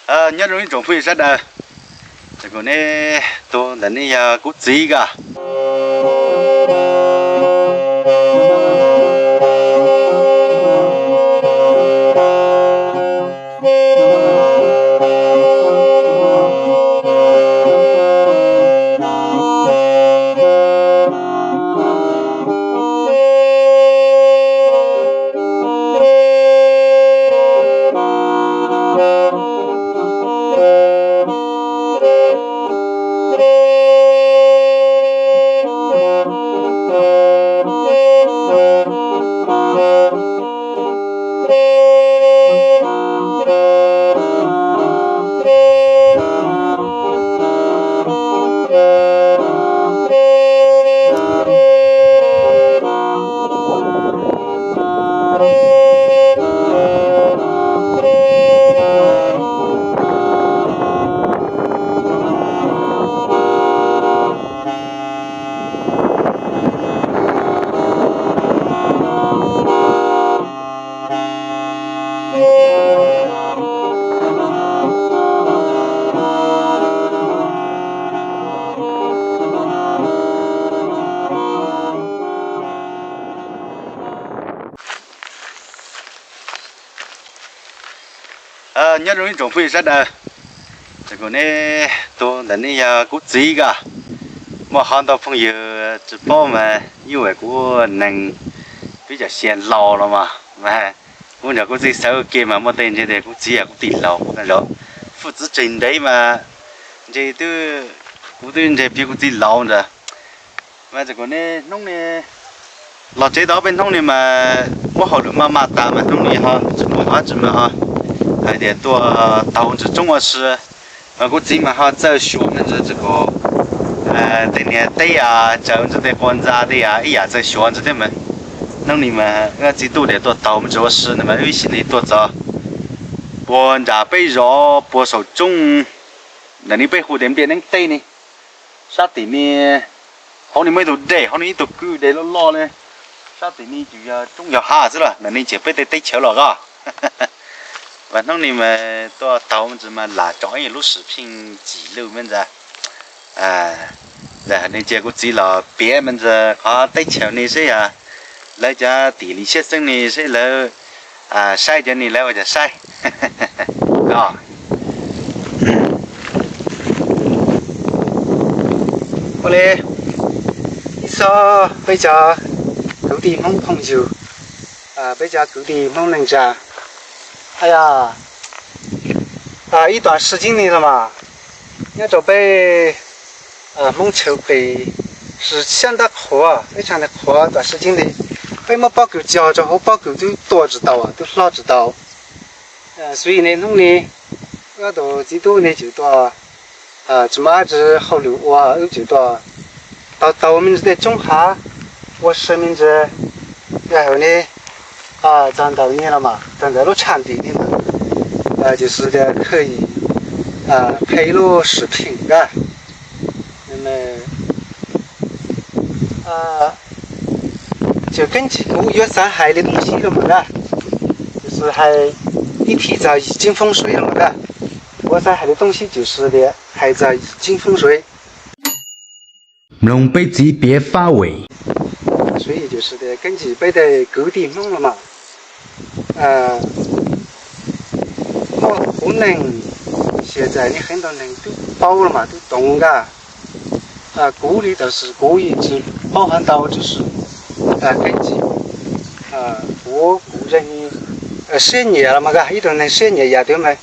nhớ rồi trồng phi rất là cái con này tôi lần này cút gì cả nhớ rồi trồng phi rất là cái con này tôi lần này cút gì cả mà hàng đầu phong giờ chỉ bao mà như vậy của nàng bây giờ xem lò rồi mà cũng nhớ có gì sao kia mà một tên trên đây cũng chỉ cũng tỷ lò cái đó phụ trách trình đấy mà chỉ tôi cũng tôi chỉ biết cũng tỷ lò rồi mà cái con này nông này lò chế đó bên nông này mà có họ được mà ta mà nông này họ chỉ một họ chỉ mà họ还得多到这中国是，我今嘛哈在学们这个，等年对呀，在这的班扎的呀，哎呀，在学这的们，那你们我知道的多到我们这个是，那么微信里多找，班扎被热，不少种，那你被蝴蝶变成对呢，啥的呢？好你没都对，好你都够的了老呢，啥的呢就要种要哈子了，那你就被得对球了嘎。và nó này mà tôi tàu mình mà là chói lúc视频记录mình ra là nên chỉ có chỉ là bé mình ra có tới chiều này sẽ lấy cho tỷ lệ xét sinh này sẽ là sai cho này lấy vào sai đó có lẽ sao bây giờ cứ đi mong không chịu bây giờ cứ đi mong能ra哎呀，一段时间里了嘛，要准备蒙筹备是相当苦啊，非常的苦啊。段时间里，被么包狗教着和包狗都多知道啊，都老知道。所以呢，弄呢，我都知道呢就多怎么子后流哇，就多到我们这种下，我生命这，然后呢。长到年了嘛，长到了产地里嘛，就是的可以拍录视频的，那么就根据古月山海的东西了嘛的，就是还一提早已经风水了嘛的，我山海的东西就是的还在已经风水，龙背级别发尾。所以就是的，根据背的各地弄了嘛，可能现在你很多人都包了嘛，都懂噶，鼓励都是故意只包含到就是根据我个人10年了嘛个，一种人10年也对嘛，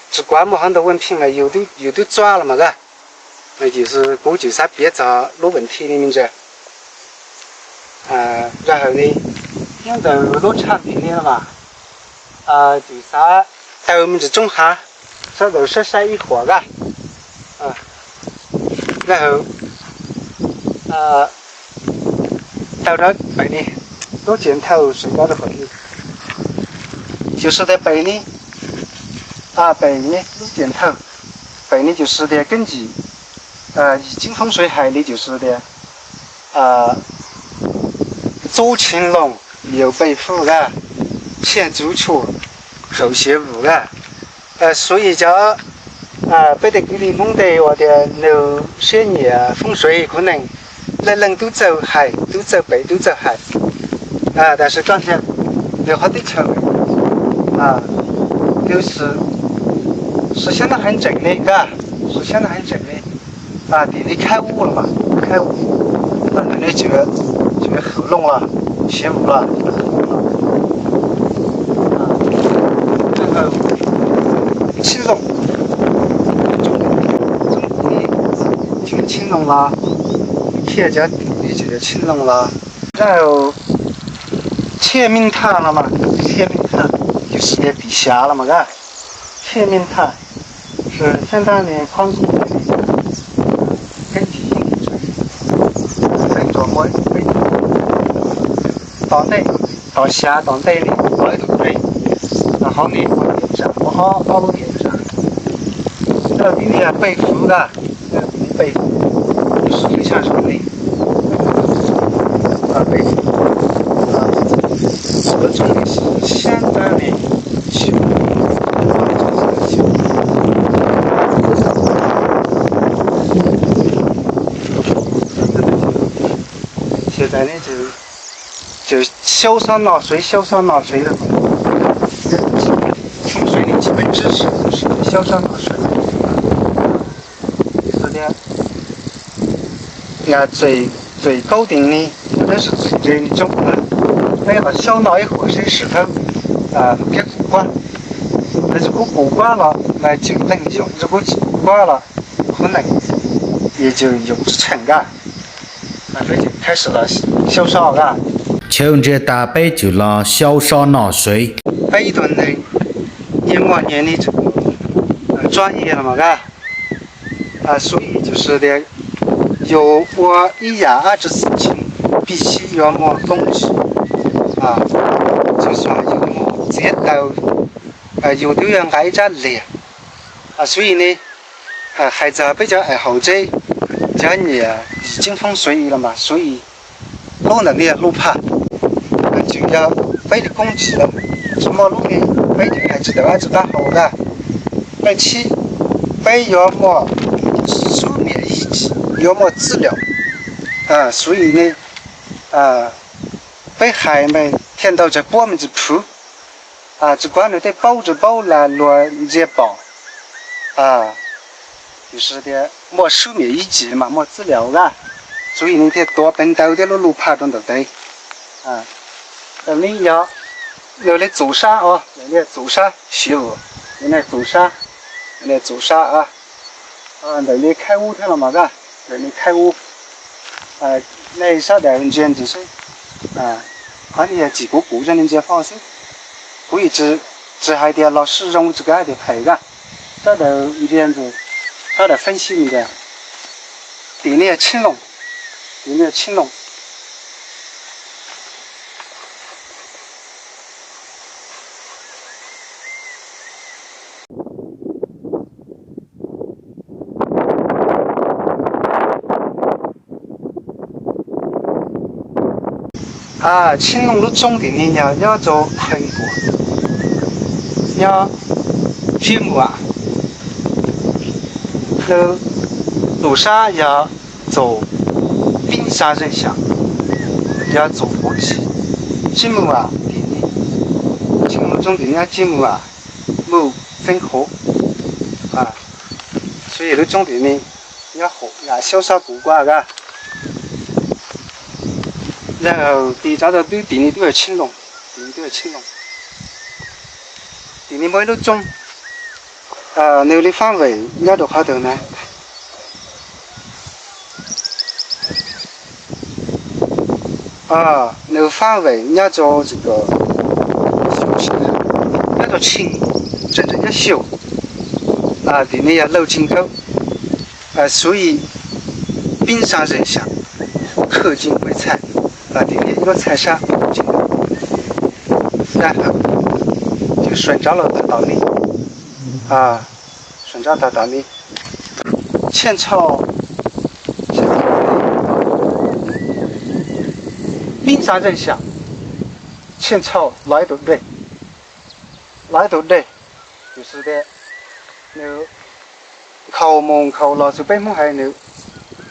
只管么很多问题嘛，有的抓了嘛个，那就是估计啥别找老问题里面着。然后呢，用到老产品里了嘛，就啥在我们这种下，啥都是晒一伙个，然后到了白呢，都剪头水高的回去，就是在白呢，白呢都剪头，白呢就是的根据已经风水海里就是的左青龙，右白虎个，前朱雀，后玄武个，所以叫不得给你弄的我的那些年风水可能人人都走海，都走北，都走海但是刚才有好的车就是现在很整的，嘎，是现在很整的地里开悟了嘛，开悟，那人家这个喉咙了，学悟了，然后青龙，中国的这个青龙啦，客家地的这个青龙啦，然后前面塔了嘛，前面塔就是在地下了嘛，嘎，前面塔是相当于矿工的根基性的水，很多会到内到下到内里来头对，然后呢我点上，我好点上，到底呢背负的，背负是非常顺利，背负这种的是相当的修。现在呢就小山纳水了，风水的基本知识就是小山纳水。是的，最高定的或者是最热的种那个小纳一河水石头别古怪，那如果古怪了，那就能用；如果古怪了，可能也就用不成噶。所以就开始了小沙噶。从这大杯就让小沙纳水。北屯的1年的这个专业了嘛噶，所以就是的，有我一样这事情必须要么东西就算有么接到有的人挨着练所以呢孩子比较爱好这叫你已经风水了嘛，所以路能力路怕就要背的攻击了，什么路呢？背的还知道好的，背起背要么书面医治，要么治疗所以呢背还没听到这波们子铺只管了得包着包来乱接包就是的莫书面医治嘛，莫治疗所以你得多奔到的路爬中的对你要有的走沙有的走沙修，有的走沙，有的走沙有的开悟去了嘛有的开悟那啥的人间就是看你几个古人人家方式，可以只还得老师让我这个还得陪这的这样子，他的分析的，地内青龙。青龙的重点呢要做喷火，要锯木路上要走冰山人像，要走过去。锯木青龙重点要锯木木分合所以的重点呢要合小沙古怪然后地找到对地里都有青龙，地里每路种那的范围要多少头呢？那个范围要做这个修行要做清，真正要修地里要露金头所以冰上人像克金为财地里一个财上金头，然后就顺着了它道理顺着它道理前朝冰山人像前朝来得对就是的 nếu khâu mông khâu lò sự bên mông hay nếu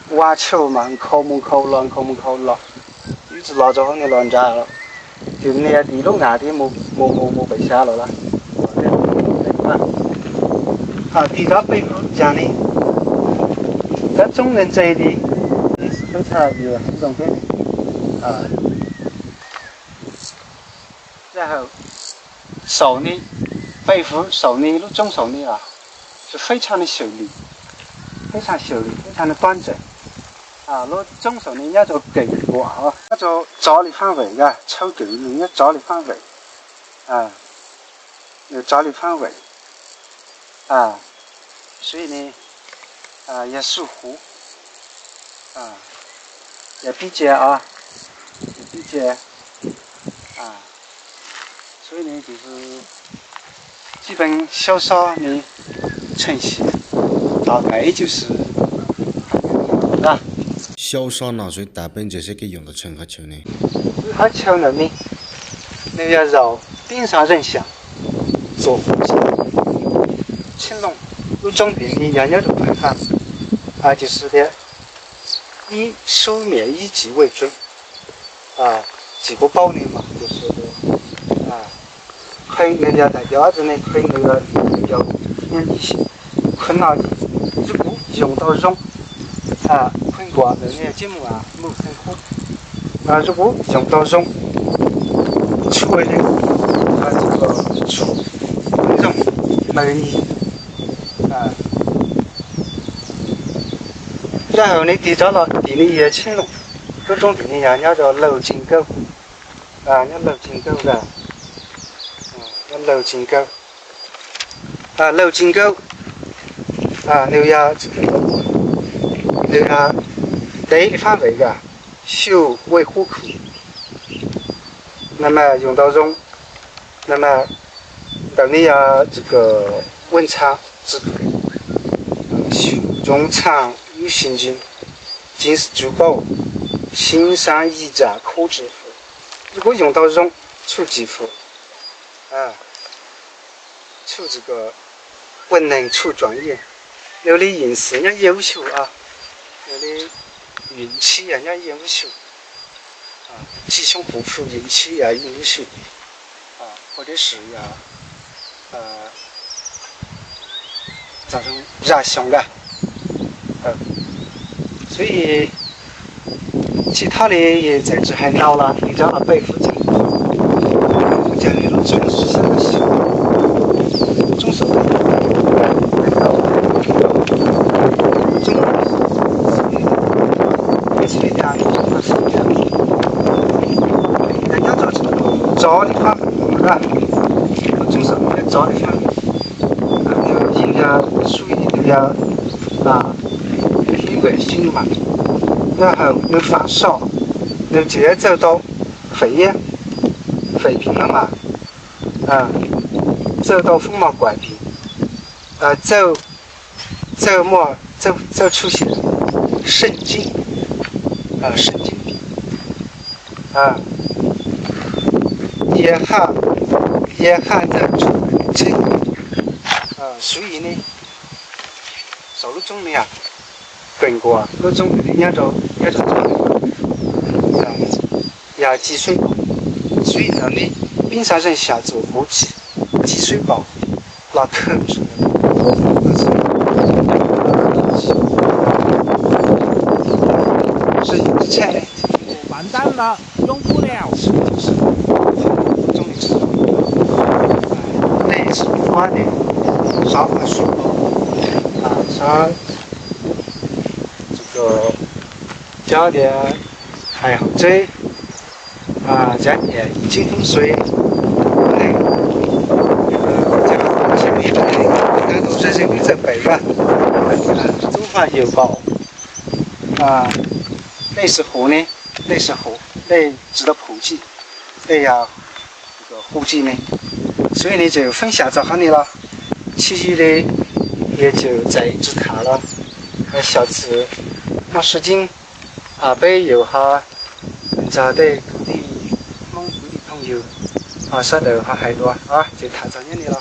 qua chiều mà khâu mông khâu lò一直老着后面乱炸了，就那地路那的没被下了啦。啊，地到北部讲的，在中人这里都差有很种变啊，然后手呢，北部手呢，路中手呢啊，是非常的秀丽，非常秀丽，非常的端正。啊，攞中手呢，一做勁過啊，一做阻力範圍嘅抽勁，另一阻力範圍啊，有阻力範圍啊，所以呢啊也屬湖啊，也比較啊，啊，所以呢就是基本小說呢呈現大概就是啊。消杀纳税大本这些给用的乘客球呢？它球呢，你要绕冰上人像做呼吸，青龙有重点的样样都办法啊，就是的，以收灭以己为准啊，几个保年嘛，就是的啊，可以那个代表子呢，可以那个叫年理性，困难的，如果用到容。啊，困过那些节目啊，没很好。啊，如果用到容，出来的啊这个出容美丽啊，然后呢，地找了地里也青龙，各种地里呀，叫做楼金狗啊，叫楼金狗的，叫楼金狗啊，楼金狗啊，你要这个。那个地理范围的修维护库，那么用到容，那么等你要这个文昌这个修容昌与行经，今是珠宝，新山一家可致富。如果用到容，出致富，啊，出这个文能出专业，有的隐私人家优秀啊。有的运气人家优秀啊，吉凶祸福运气也优秀啊，或者是呀造成热伤的，所以其他的也在这还聊了，你讲了北附近，讲那种中是什么事？中手人家做这个找的方啊，就是找的方，人家属于人家啊，体外性嘛，然后又发烧，又接走到肺病了嘛，啊，走到风毛怪病，走出现神经病啊，也还在这所以呢，收入中的呀，更过各种的那种呀积水宝，所以呢，你冰山人下做后期积水宝，那可不是。是有菜的。完蛋了，用不了。就是种的这种，那也是不花的，少花水啊，啥这个加点还好这啊，加点金风水，这都是这个在北吧，中华邮报啊。类似湖呢，类值得普及，呀，这个户籍呢，所以呢就分享这行的了，其余的也就再只谈了。下次那时间阿北有哈，找的各地蒙古的朋友，说的话还多啊，就谈这样的了。